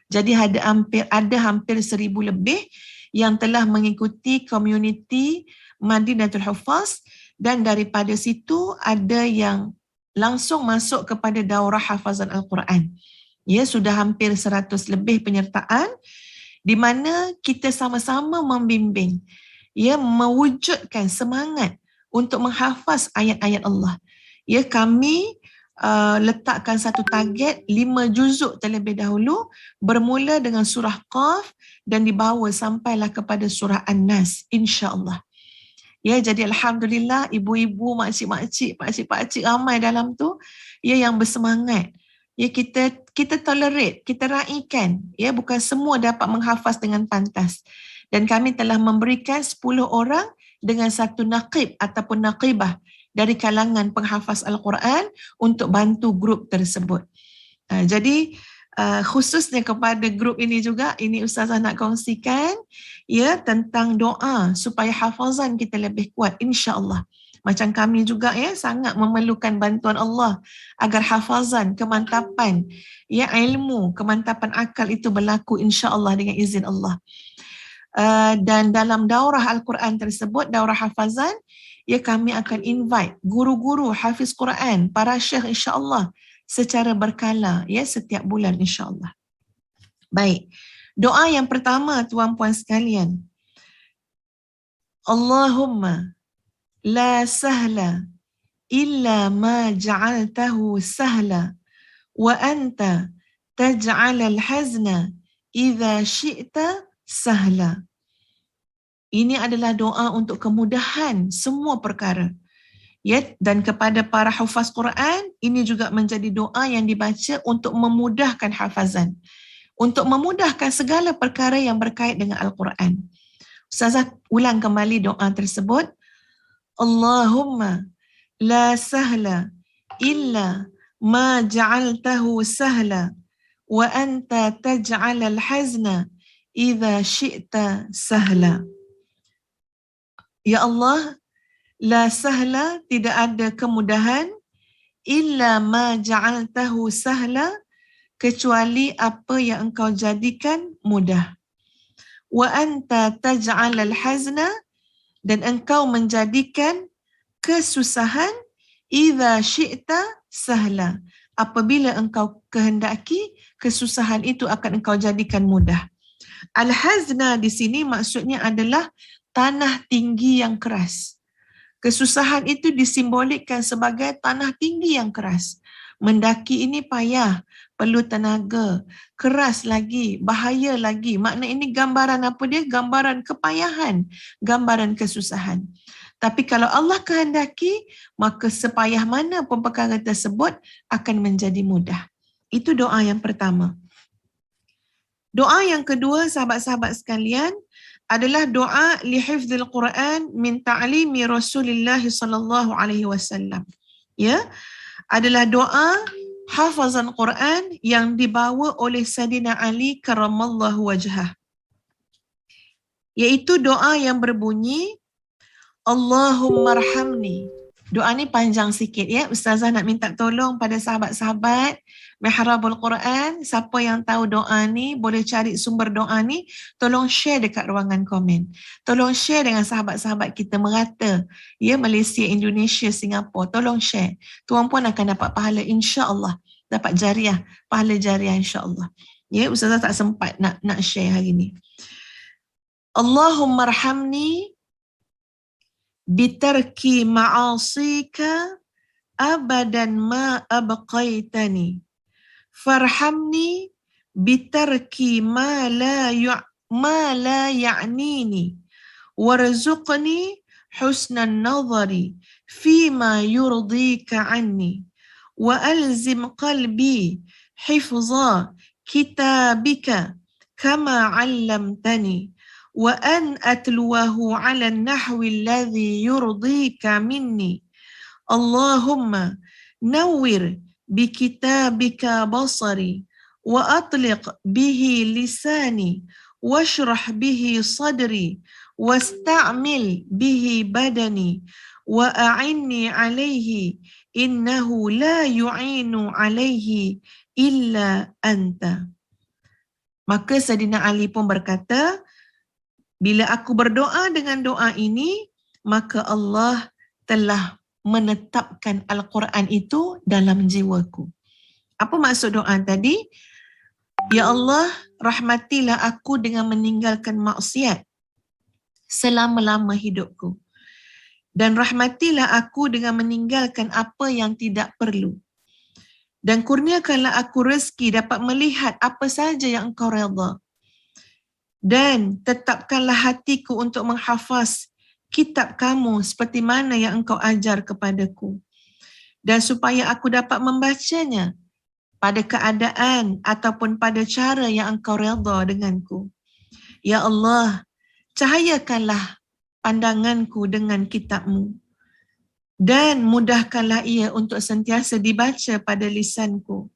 Jadi ada hampir 1,000 lebih yang telah mengikuti community Madinatul Huffaz, dan daripada situ ada yang langsung masuk kepada daurah hafazan Al-Quran. Ya, sudah hampir 100 lebih penyertaan di mana kita sama-sama membimbing, ya, mewujudkan semangat untuk menghafaz ayat-ayat Allah. Ya, kami letakkan satu target 5 juzuk terlebih dahulu, bermula dengan surah Qaf dan dibawa sampailah kepada surah An-Nas, insya-Allah. Ya, jadi alhamdulillah ibu-ibu, makcik-makcik, pakcik-pakcik ramai dalam tu, ya, yang bersemangat. Ya, kita tolerate, kita raikan, ya, bukan semua dapat menghafaz dengan pantas. Dan kami telah memberikan 10 orang dengan satu naqib ataupun naqibah dari kalangan penghafaz Al-Quran untuk bantu grup tersebut. Jadi khususnya kepada grup ini juga, ini Ustazah nak kongsikan, ya, tentang doa supaya hafazan kita lebih kuat, insya-Allah. Macam kami juga, ya, sangat memerlukan bantuan Allah agar hafazan, kemantapan, ya, ilmu, kemantapan akal itu berlaku insya-Allah dengan izin Allah. Dan dalam daurah Al-Quran tersebut, daurah hafazan, ya, kami akan invite guru-guru hafiz Quran, para syekh insya-Allah secara berkala, ya, setiap bulan insya-Allah. Baik. Doa yang pertama tuan-puan sekalian. Allahumma la sahla illa ma ja'altahu sahla wa anta taj'al al-hazna idza syi'ta sahla. Ini adalah doa untuk kemudahan semua perkara. Ya, dan kepada para hafaz Quran, ini juga menjadi doa yang dibaca untuk memudahkan hafazan, untuk memudahkan segala perkara yang berkait dengan Al-Quran. Ustazah ulang kembali doa tersebut. Allahumma la sahla illa ma ja'altahu sahla wa anta taj'al al-hazna idza syi'ta sahla. Ya Allah, la sahla, tidak ada kemudahan, illa ma ja'altahu sahla, kecuali apa yang engkau jadikan mudah. Wa anta taj'al al-hazna, dan engkau menjadikan kesusahan idza syi'ta sahla. Apabila engkau kehendaki, kesusahan itu akan engkau jadikan mudah. Al-hazna di sini maksudnya adalah tanah tinggi yang keras. Kesusahan itu disimbolikkan sebagai tanah tinggi yang keras. Mendaki ini payah, perlu tenaga, keras lagi, bahaya lagi. Makna ini gambaran apa dia? Gambaran kepayahan, gambaran kesusahan. Tapi kalau Allah kehendaki, maka sepayah mana pun perkara tersebut akan menjadi mudah. Itu doa yang pertama. Doa yang kedua, sahabat-sahabat sekalian, adalah doa lihifdzil Quran min ta'limi Rasulullah sallallahu alaihi wasallam. Ya, adalah doa hafazan Quran yang dibawa oleh Sayyidina Ali karramallahu wajhah. Iaitu doa yang berbunyi Allahumma arhamni. Doa ni panjang sikit ya. Ustazah nak minta tolong pada sahabat-sahabat Mihrabul Quran. Siapa yang tahu doa ni, boleh cari sumber doa ni, tolong share dekat ruangan komen. Tolong share dengan sahabat-sahabat kita merata. Ya, Malaysia, Indonesia, Singapura. Tolong share. Tuan puan akan dapat pahala insya-Allah. Dapat jariah, pahala jariah insya-Allah. Ya, Ustazah tak sempat nak share hari ni. Allahumma arhamni bitarki ma'asika abadan ma abqaitani farhamni bitarki ma la ya'nini warzuqni husnan nadhari fima yurdika anni wa alzim qalbi hifza kitabika kama 'allamtani وأن أتلوه على النحو الذي يرضيك مني اللهم نور بكتابك بصري وأطلق به لساني واشرح به صدري واستعمل به بدني وأعني عليه إنه لا يعين عليه إلا أنت. Maka Sayyidina Ali pun berkata, bila aku berdoa dengan doa ini, maka Allah telah menetapkan Al-Quran itu dalam jiwaku. Apa maksud doa tadi? Ya Allah, rahmatilah aku dengan meninggalkan maksiat selama-lama hidupku. Dan rahmatilah aku dengan meninggalkan apa yang tidak perlu. Dan kurniakanlah aku rezeki dapat melihat apa saja yang Engkau redha. Dan tetapkanlah hatiku untuk menghafaz kitab kamu seperti mana yang engkau ajar kepadaku. Dan supaya aku dapat membacanya pada keadaan ataupun pada cara yang engkau redha denganku. Ya Allah, cahayakanlah pandanganku dengan kitabmu. Dan mudahkanlah ia untuk sentiasa dibaca pada lisanku.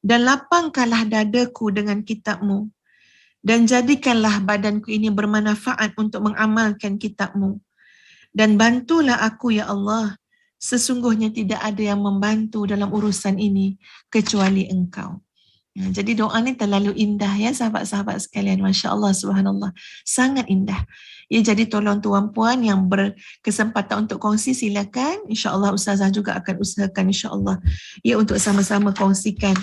Dan lapangkanlah dadaku dengan kitabmu. Dan jadikanlah badanku ini bermanfaat untuk mengamalkan kitab-Mu. Dan bantulah aku ya Allah, sesungguhnya tidak ada yang membantu dalam urusan ini kecuali Engkau. Jadi doa ni terlalu indah ya sahabat-sahabat sekalian. Masya Allah, subhanallah. Sangat indah. Ya, jadi tolong tuan-puan yang berkesempatan untuk kongsi silakan. InsyaAllah Ustazah juga akan usahakan insyaAllah. Ya, untuk sama-sama kongsikan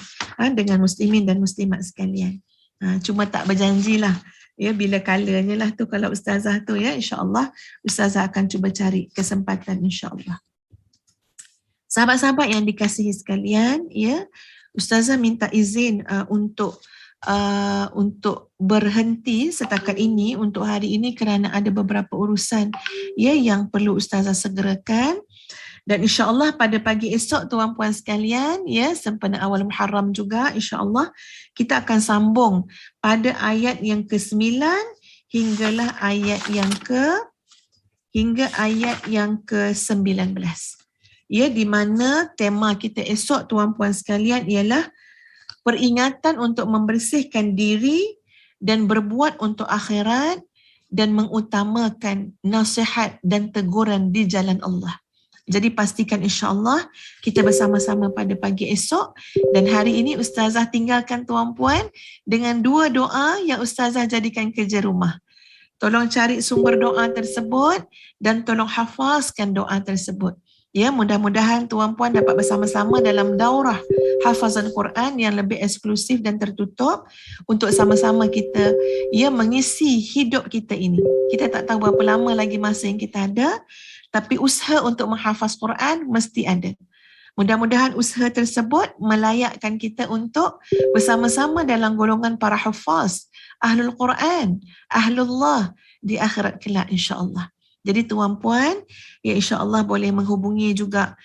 dengan muslimin dan muslimat sekalian. Cuma tak berjanjilah ya bila kalanya lah tu kalau Ustazah tu ya, insyaAllah Ustazah akan cuba cari kesempatan insyaAllah. Sahabat-sahabat yang dikasihi sekalian ya, Ustazah minta izin untuk berhenti setakat ini untuk hari ini kerana ada beberapa urusan ya yang perlu Ustazah segerakan. Dan insya-Allah pada pagi esok tuan-puan sekalian ya, sempena awal Muharram juga insya-Allah kita akan sambung pada ayat yang ke-9 hingga ayat yang ke-19. Ya, di mana tema kita esok tuan-puan sekalian ialah peringatan untuk membersihkan diri dan berbuat untuk akhirat dan mengutamakan nasihat dan teguran di jalan Allah. Jadi pastikan insya-Allah kita bersama-sama pada pagi esok. Dan hari ini Ustazah tinggalkan tuan-puan dengan dua doa yang Ustazah jadikan kerja rumah. Tolong cari sumber doa tersebut dan tolong hafazkan doa tersebut. Ya, mudah-mudahan tuan-puan dapat bersama-sama dalam daurah hafazan Quran yang lebih eksklusif dan tertutup untuk sama-sama kita mengisi hidup kita ini. Kita tak tahu berapa lama lagi masa yang kita ada, tapi usaha untuk menghafaz Quran mesti ada. Mudah-mudahan usaha tersebut melayakkan kita untuk bersama-sama dalam golongan para hafaz, ahlul Quran, ahlullah di akhirat kelak insya-Allah. Jadi tuan-puan, insya-Allah boleh menghubungi juga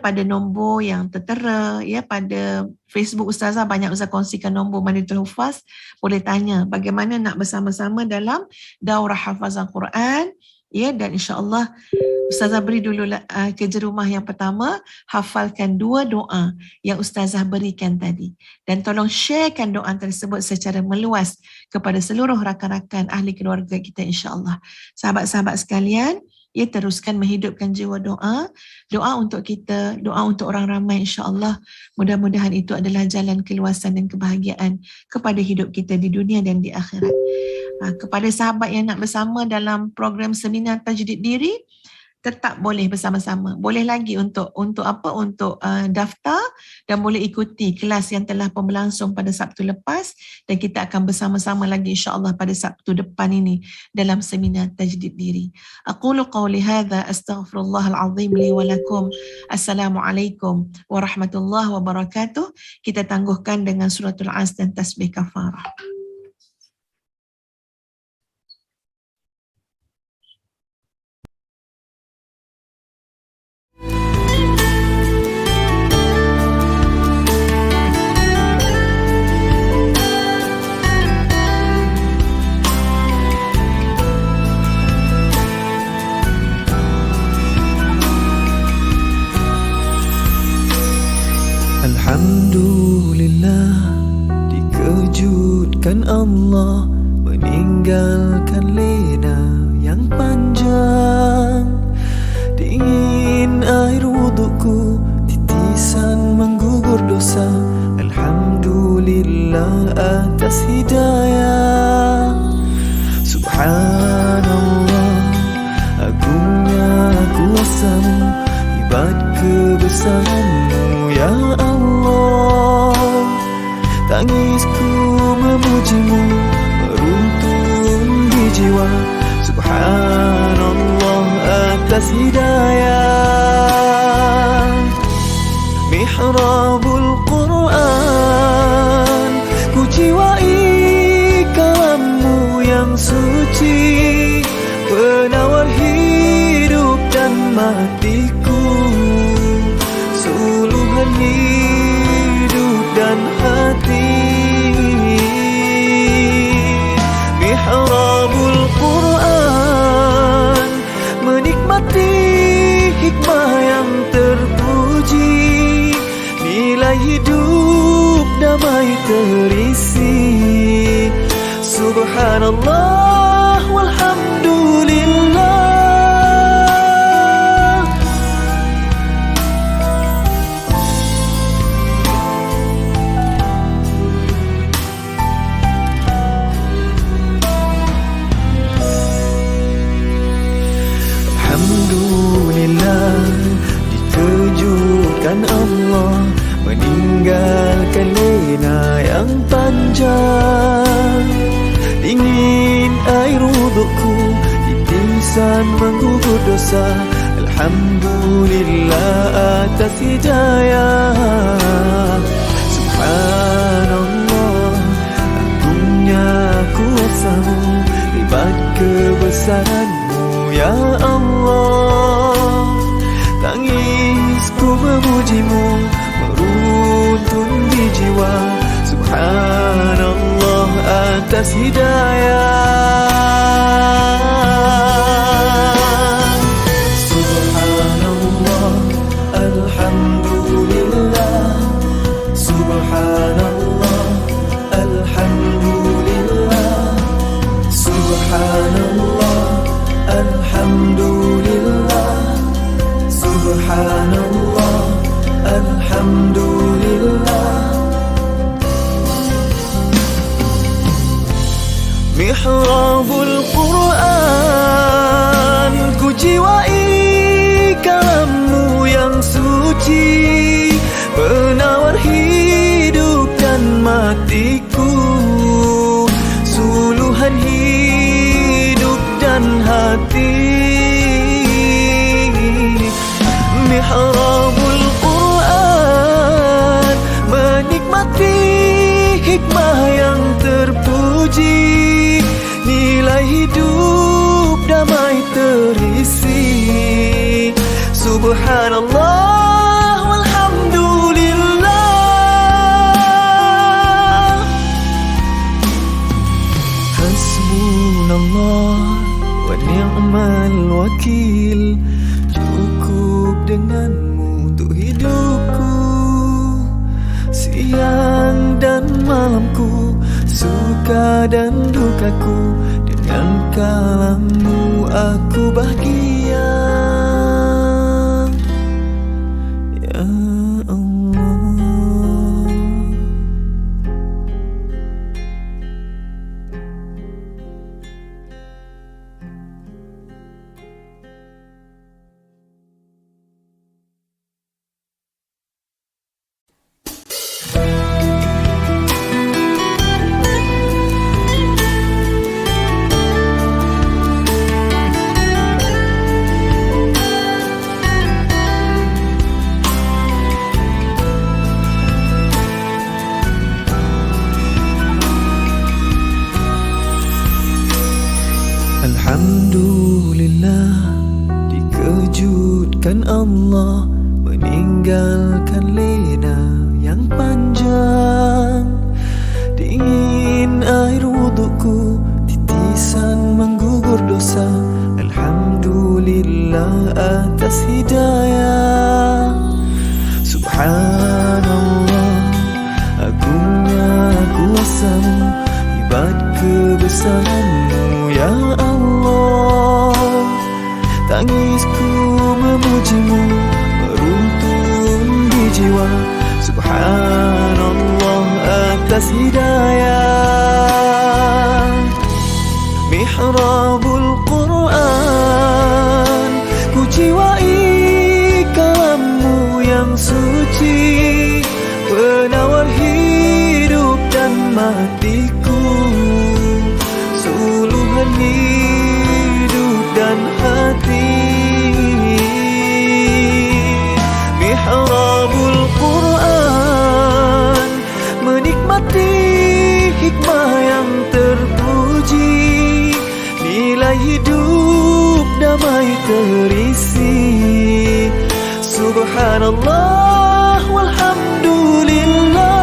pada nombor yang tertera pada Facebook Ustazah, banyak Ustazah kongsikan nombor Madinatul Hufaz, boleh tanya bagaimana nak bersama-sama dalam daurah hafazan Quran dan insya-Allah Ustazah beri dulu kerja rumah yang pertama, hafalkan 2 doa yang Ustazah berikan tadi. Dan tolong sharekan doa tersebut secara meluas kepada seluruh rakan-rakan ahli keluarga kita insya-Allah. Sahabat-sahabat sekalian, teruskan menghidupkan jiwa doa. Doa untuk kita, doa untuk orang ramai insya-Allah. Mudah-mudahan itu adalah jalan keluasan dan kebahagiaan kepada hidup kita di dunia dan di akhirat. Kepada sahabat yang nak bersama dalam program seminar tajdid diri, tetap boleh bersama-sama. Boleh lagi untuk daftar dan boleh ikuti kelas yang telah pun berlangsung pada Sabtu lepas dan kita akan bersama-sama lagi insya-Allah pada Sabtu depan ini dalam seminar tajdid diri. Aqulu qawli hadza astaghfirullahal azim li wa lakum. Assalamualaikum warahmatullahi wabarakatuh. Kita tangguhkan dengan suratul As dan tasbih kafarah. Alhamdulillah, dikejutkan Allah meninggalkan lena yang panjang. Dingin air wudukku, titisan menggugur dosa. Alhamdulillah atas hidayah. Subhanallah, agungnya kuasamu, hebat kebesaranmu ya Allah. Tangisku memujimu, meruntun di jiwa. Subhanallah atas hidayah. Mihrabul Quran, ku jiwai kalammu yang suci, penawar hidup dan matiku, suluhan hidup dan hati. Mihrabul Quran, menikmati hikmah yang terpuji, nilai hidup damai terisi. Subhanallah walhamdulillah. Alhamdulillah, dikejutkan Allah meninggalkan lena yang panjang. Dingin air wudukku, titisan menggugur dosa. Alhamdulillah atas hidayah. Subhanallah, agungnya kuasamu, hebat kebesaranmu ya Allah. Tangisku memujimu, meruntun di jiwa. Subhanallah atas hidayah. Subhanallah, alhamdulillah. Subhanallah, alhamdulillah. Subhanallah, alhamdulillah. Subhanallah, alhamdulillah. Mihrabul Quran. matiku, suluhan hidup dan hati. Mihrabul Quran, menikmati hikmah yang terpuji, nilai hidup damai terisi. Subhanallah walhamdulillah, hasbunallah wa ni'mal wakil. Cukup denganmu untuk hidupku, siang dan malamku, suka dan dukaku. Dengan kalammu aku bahagia, ya Allah. Alhamdulillah, dikejutkan Allah, meninggalkan lena yang panjang. Dingin air wuduku, titisan menggugur dosa. Alhamdulillah atas hidayah. Subhanallah, agungnya kuasamu, hebat kebesaranmu ya Allah. Tangisku memujimu, meruntun di jiwa. Subhanallah atas hidayah. Mihrabul Quran, ku jiwai kalammu yang suci, penawar hidup dan matiku, suluhan hidup dan hati. Mihrabul Quran, menikmati hikmah yang terpuji, nilai hidup damai terisi. Subhanallah walhamdulillah.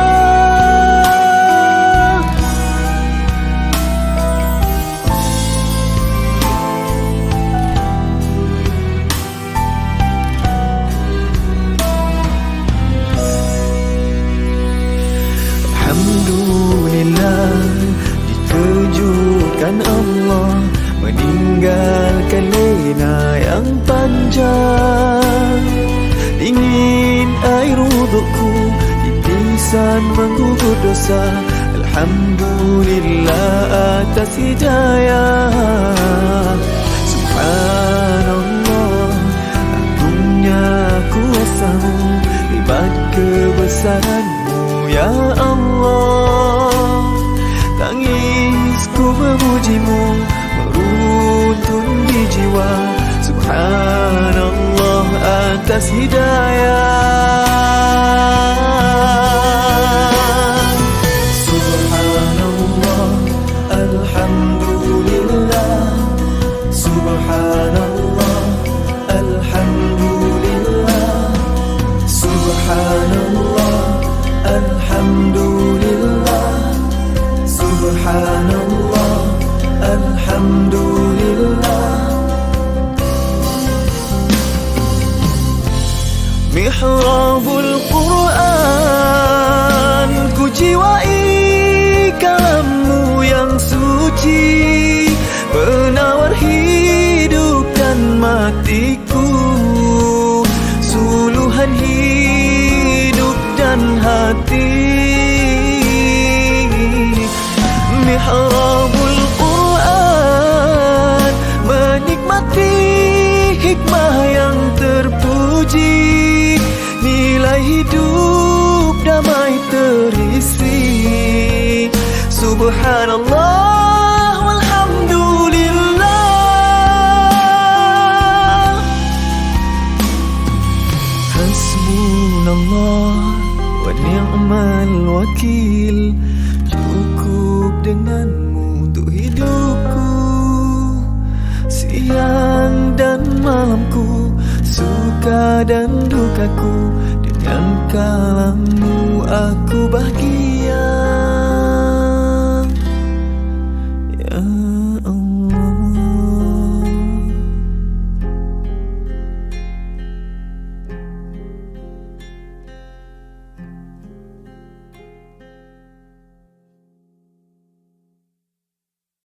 Alhamdulillah, dikejutkan Allah, meninggalkan lena yang panjang. Dingin air wuduku, titisan menggugur dosa. Alhamdulillah atas hidayah. Subhanallah, agungnya kuasamu, hebat kebesaranmu ya Allah. Tangisku memujimu, meruntun di jiwa. Subhanallah atas hidayah. Subhanallah, alhamdulillah. Subhanallah, alhamdulillah. Subhanallah, alhamdulillah. Subhanallah, alhamdulillah. Mihrabul Quran, ku jiwai kalammu yang suci, penawar hidup dan matiku, suluhan hidup dan hati. Mihrabul Quran, menikmati hikmah yang terpuji, nilai hidup damai terisi. Subhanallah walhamdulillah. Hasbunallah wa ni'mal wakil. Cukup denganmu untuk hidupku, siang dan malamku, suka dan dukaku. Dengan kalammu aku bahagia.